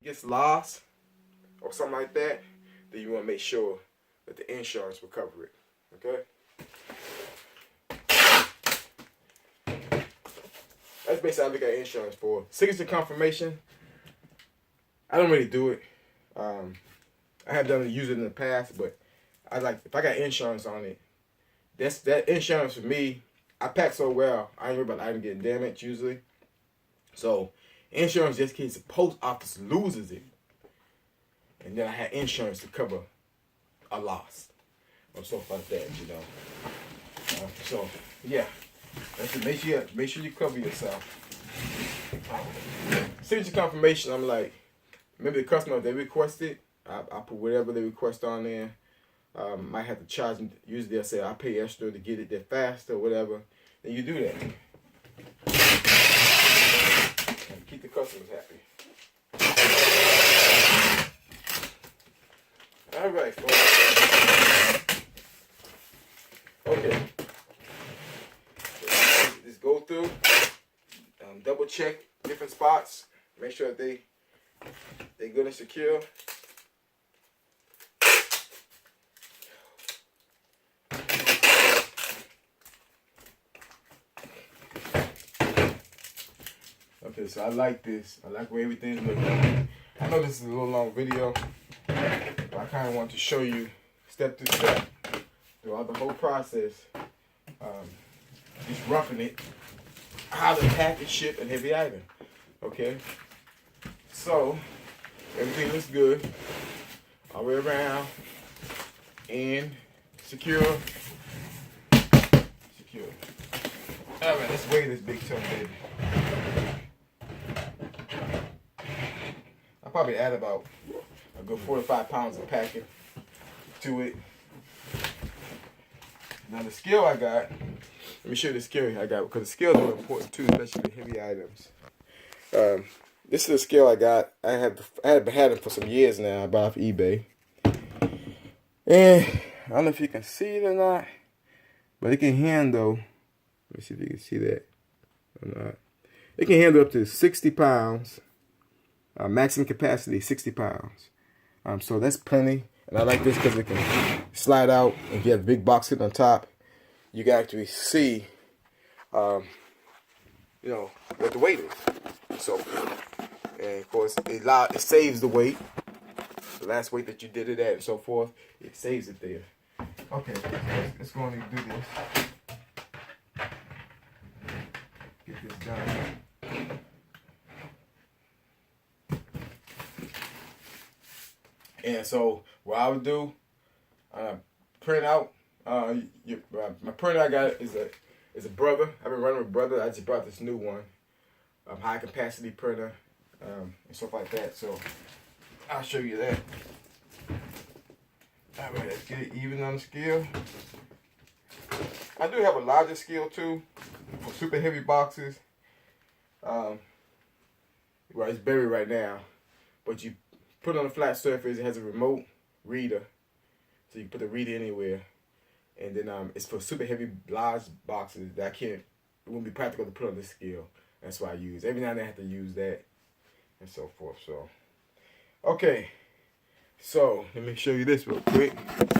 gets lost or something like that, then you want to make sure that the insurance will cover it. Okay? That's basically how I look at insurance for. Signature confirmation, I don't really do it. I have done it, used it in the past, but I like, if I got insurance on it, that insurance for me, I pack so well, I ain't worried about the item getting damaged usually. So insurance just in case the post office loses it. And then I had insurance to cover a loss or something like that, you know. So yeah, that's it. Make sure you cover yourself. Signature confirmation, I'm like, maybe the customer, if they request it, I put whatever they request on there. Might have to charge them. Usually they'll say I pay extra to get it there faster or whatever. Then you do that. And keep the customers happy. All right, folks. Okay. Just go through, double check different spots, make sure that they're good and secure. Okay, so I like this. I like where everything's looking. I know this is a little long video, but I kind of want to show you step to step throughout the whole process. Just roughing it, how to package, ship, and heavy item. Okay, so everything looks good all the way around, and secure. All right, let's weigh this big tub, baby. I'll probably add about a good 4 to 5 pounds of packing to it. Now the scale I got, let me show you the scale I got, because the scale is really important too, especially the heavy items. This is the scale I got. I had it for some years now. I bought it off eBay. And I don't know if you can see it or not, but it can handle, let me see if you can see that or not. It can handle up to 60 pounds. Maximum capacity 60 pounds. So that's plenty. And I like this because it can slide out. If you have a big box sitting on top, you can actually see, you know, what the weight is. So, and of course, it saves the weight. The last weight that you did it at and so forth, it saves it there. Okay, let's go on and do this. Get this done. And so what I would do, print out. My printer I got is a Brother. I've been running with Brother. I just brought this new one, high capacity printer, and stuff like that. So I'll show you that. All right, let's get it even on the scale. I do have a larger scale too for super heavy boxes. Well, it's buried right now, but you put it on a flat surface. It has a remote reader, so you can put the reader anywhere. And then it's for super heavy, large boxes that it wouldn't be practical to put on this scale. That's why I use. Every now and then I have to use that, and so forth. So, okay. So let me show you this real quick.